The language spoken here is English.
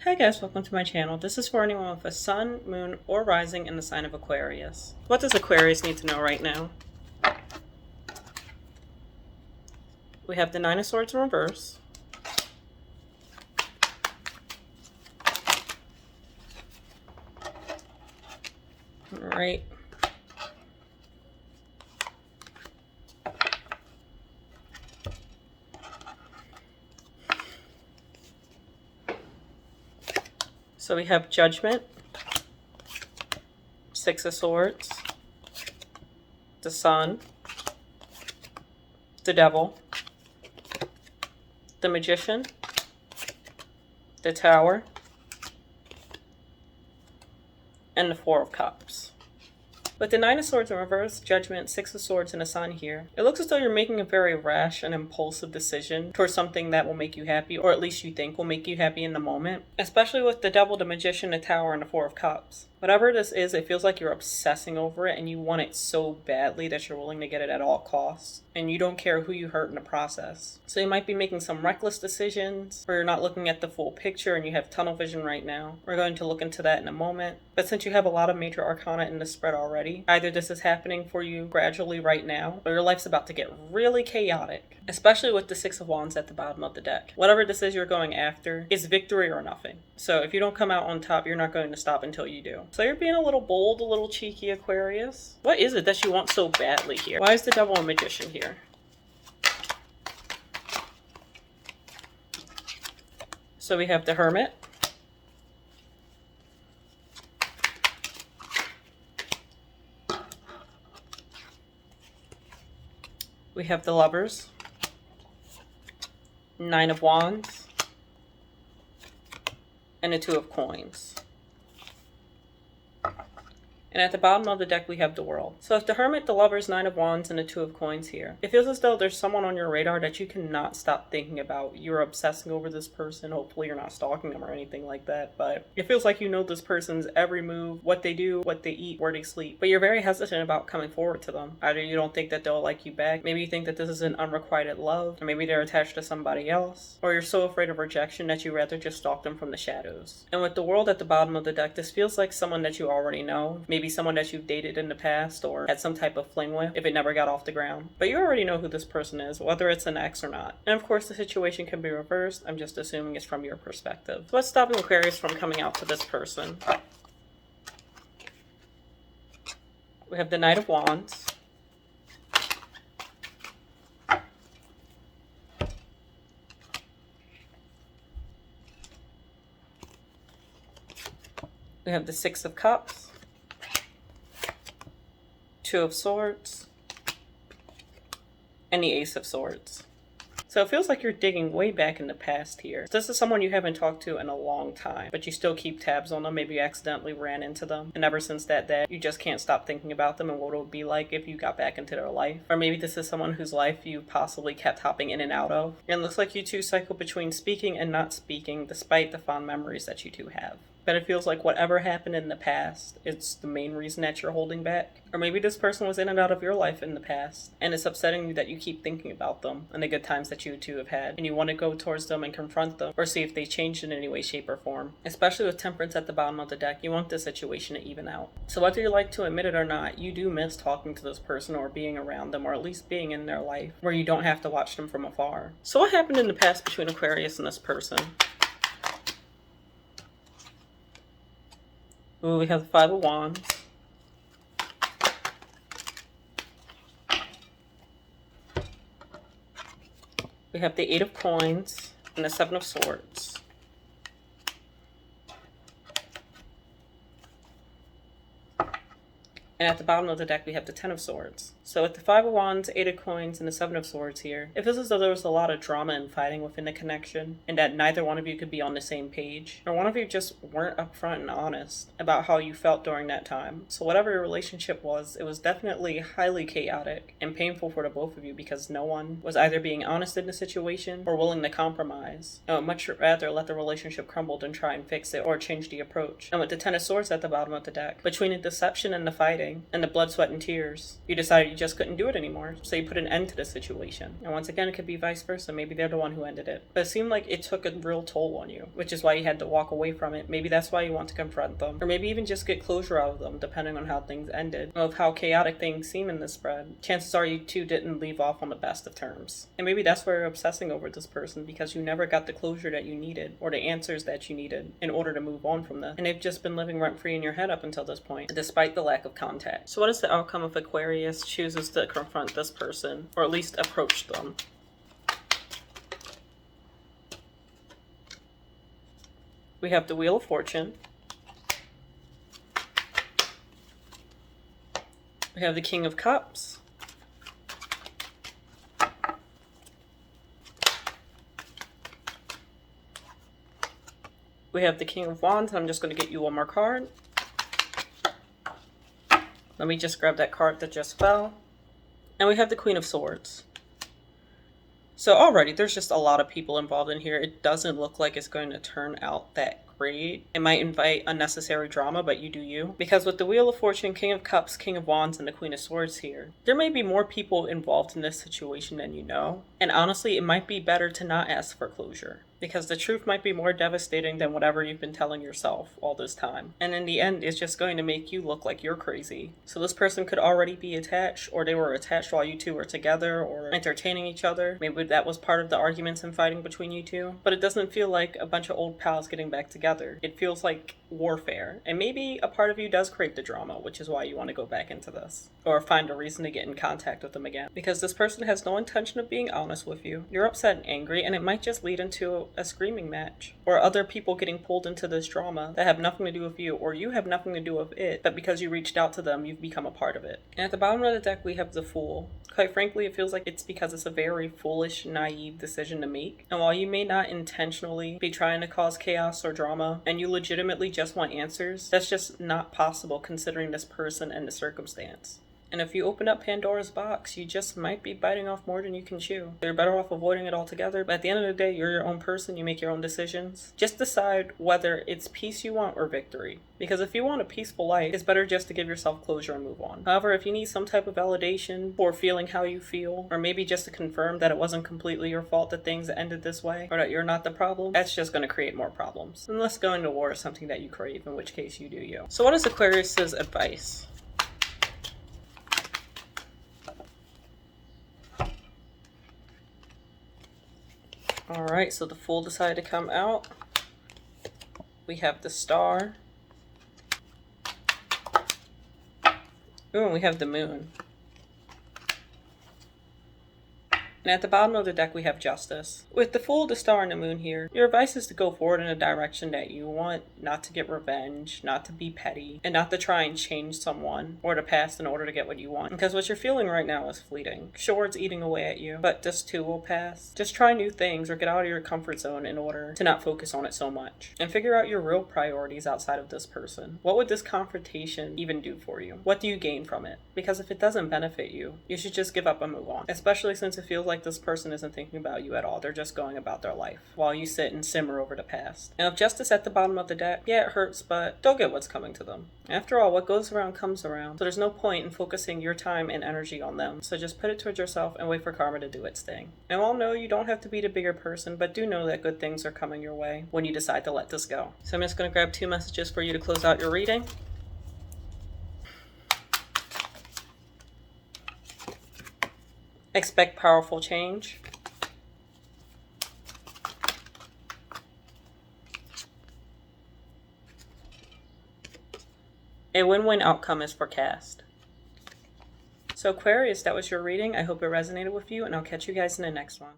Hi guys, welcome to my channel. This is for anyone with a sun, moon, or rising in the sign of Aquarius. What does Aquarius need to know right now? We have the Nine of Swords in reverse. Alright. So we have Judgment, Six of Swords, the Sun, the Devil, the Magician, the Tower, and the Four of Cups. With the Nine of Swords in reverse, Judgment, Six of Swords, and a Sun here, it looks as though you're making a very rash and impulsive decision towards something that will make you happy, or at least you think will make you happy in the moment. Especially with the Devil, the Magician, the Tower, and the Four of Cups. Whatever this is, it feels like you're obsessing over it and you want it so badly that you're willing to get it at all costs. And you don't care who you hurt in the process. So you might be making some reckless decisions, or you're not looking at the full picture and you have tunnel vision right now. We're going to look into that in a moment. But since you have a lot of major arcana in the spread already, either this is happening for you gradually right now, or your life's about to get really chaotic. Especially with the Six of Wands at the bottom of the deck. Whatever this is you're going after is victory or nothing. So if you don't come out on top, you're not going to stop until you do. So you're being a little bold, a little cheeky, Aquarius. What is it that you want so badly here? Why is the Devil and Magician here? So we have the Hermit. We have the Lovers. Nine of Wands. And the Two of Coins. And at the bottom of the deck, we have the World. So if the Hermit, the Lovers, Nine of Wands, and the Two of Coins here, it feels as though there's someone on your radar that you cannot stop thinking about. You're obsessing over this person. Hopefully you're not stalking them or anything like that. But it feels like you know this person's every move, what they do, what they eat, where they sleep. But you're very hesitant about coming forward to them. Either you don't think that they'll like you back. Maybe you think that this is an unrequited love. Or maybe they're attached to somebody else. Or you're so afraid of rejection that you'd rather just stalk them from the shadows. And with the World at the bottom of the deck, this feels like someone that you already know. Maybe someone that you've dated in the past or had some type of fling with if it never got off the ground. But you already know who this person is, whether it's an ex or not. And of course the situation can be reversed. I'm just assuming it's from your perspective. So what's stopping Aquarius from coming out to this person? We have the Knight of Wands. We have the Six of Cups. Two of Swords, and the Ace of Swords. So it feels like you're digging way back in the past here. This is someone you haven't talked to in a long time, but you still keep tabs on them. Maybe you accidentally ran into them, and ever since that day, you just can't stop thinking about them and what it would be like if you got back into their life. Or maybe this is someone whose life you possibly kept hopping in and out of. And it looks like you two cycle between speaking and not speaking, despite the fond memories that you two have. But it feels like whatever happened in the past, it's the main reason that you're holding back. Or maybe this person was in and out of your life in the past, and it's upsetting you that you keep thinking about them and the good times that you two have had, and you want to go towards them and confront them, or see if they changed in any way, shape, or form. Especially with Temperance at the bottom of the deck, you want the situation to even out. So whether you like to admit it or not, you do miss talking to this person or being around them, or at least being in their life, where you don't have to watch them from afar. So what happened in the past between Aquarius and this person? Ooh, we have the Five of Wands. We have the Eight of Coins and the Seven of Swords. And at the bottom of the deck, we have the Ten of Swords. So with the Five of Wands, Eight of Coins, and the Seven of Swords here, it feels as though there was a lot of drama and fighting within the connection, and that neither one of you could be on the same page, or one of you just weren't upfront and honest about how you felt during that time. So whatever your relationship was, it was definitely highly chaotic and painful for the both of you because no one was either being honest in the situation or willing to compromise. And would much rather let the relationship crumble than try and fix it or change the approach. And with the Ten of Swords at the bottom of the deck, between the deception and the fighting, and the blood, sweat, and tears, you decided you just couldn't do it anymore. So you put an end to the situation. And once again, it could be vice versa. Maybe they're the one who ended it. But it seemed like it took a real toll on you, which is why you had to walk away from it. Maybe that's why you want to confront them. Or maybe even just get closure out of them, depending on how things ended. Of how chaotic things seem in this spread. Chances are you two didn't leave off on the best of terms. And maybe that's why you're obsessing over this person, because you never got the closure that you needed, or the answers that you needed in order to move on from this. And they've just been living rent-free in your head up until this point, despite the lack of contact. So what is the outcome if Aquarius chooses to confront this person, or at least approach them? We have the Wheel of Fortune. We have the King of Cups. We have the King of Wands. I'm just going to get you one more card. Let me just grab that card that just fell. And we have the Queen of Swords. So already there's just a lot of people involved in here. It doesn't look like it's going to turn out that great. It might invite unnecessary drama, but you do you. Because with the Wheel of Fortune, King of Cups, King of Wands, and the Queen of Swords here, there may be more people involved in this situation than you know. And honestly, it might be better to not ask for closure, because the truth might be more devastating than whatever you've been telling yourself all this time. And in the end, it's just going to make you look like you're crazy. So this person could already be attached, or they were attached while you two were together or entertaining each other. Maybe that was part of the arguments and fighting between you two. But it doesn't feel like a bunch of old pals getting back together. It feels like warfare. And maybe a part of you does crave the drama, which is why you want to go back into this. Or find a reason to get in contact with them again. Because this person has no intention of being honest with you. You're upset and angry, and it might just lead into a screaming match. Or other people getting pulled into this drama that have nothing to do with you, or you have nothing to do with it, but because you reached out to them, you've become a part of it. And at the bottom of the deck, we have the Fool. Quite frankly, it feels like it's because it's a very foolish, naive decision to make. And while you may not intentionally be trying to cause chaos or drama, and you legitimately just want answers, that's just not possible considering this person and the circumstance. And if you open up Pandora's box, you just might be biting off more than you can chew. You're better off avoiding it altogether, but at the end of the day, you're your own person, you make your own decisions. Just decide whether it's peace you want or victory. Because if you want a peaceful life, it's better just to give yourself closure and move on. However, if you need some type of validation for feeling how you feel, or maybe just to confirm that it wasn't completely your fault that things ended this way, or that you're not the problem, that's just going to create more problems. Unless going to war is something that you crave, in which case you do you. So what is Aquarius's advice? Alright, so the Fool decided to come out. We have the Star. Ooh, and we have the Moon. And at the bottom of the deck, we have Justice. With the Fool, the Star, and the Moon here, your advice is to go forward in a direction that you want, not to get revenge, not to be petty, and not to try and change someone or the past in order to get what you want. Because what you're feeling right now is fleeting. Sure, it's eating away at you, but this too will pass. Just try new things or get out of your comfort zone in order to not focus on it so much. And figure out your real priorities outside of this person. What would this confrontation even do for you? What do you gain from it? Because if it doesn't benefit you, you should just give up and move on. Especially since it feels like this person isn't thinking about you at all. They're just going about their life while you sit and simmer over the past. And with Justice at the bottom of the deck, yeah, it hurts, but they'll get what's coming to them. After all, what goes around comes around. So there's no point in focusing your time and energy on them. So just put it towards yourself and wait for karma to do its thing. And while no, you don't have to be the bigger person, but do know that good things are coming your way when you decide to let this go. So I'm just going to grab 2 messages for you to close out your reading. Expect powerful change. A win-win outcome is forecast. So Aquarius, that was your reading. I hope it resonated with you, and I'll catch you guys in the next one.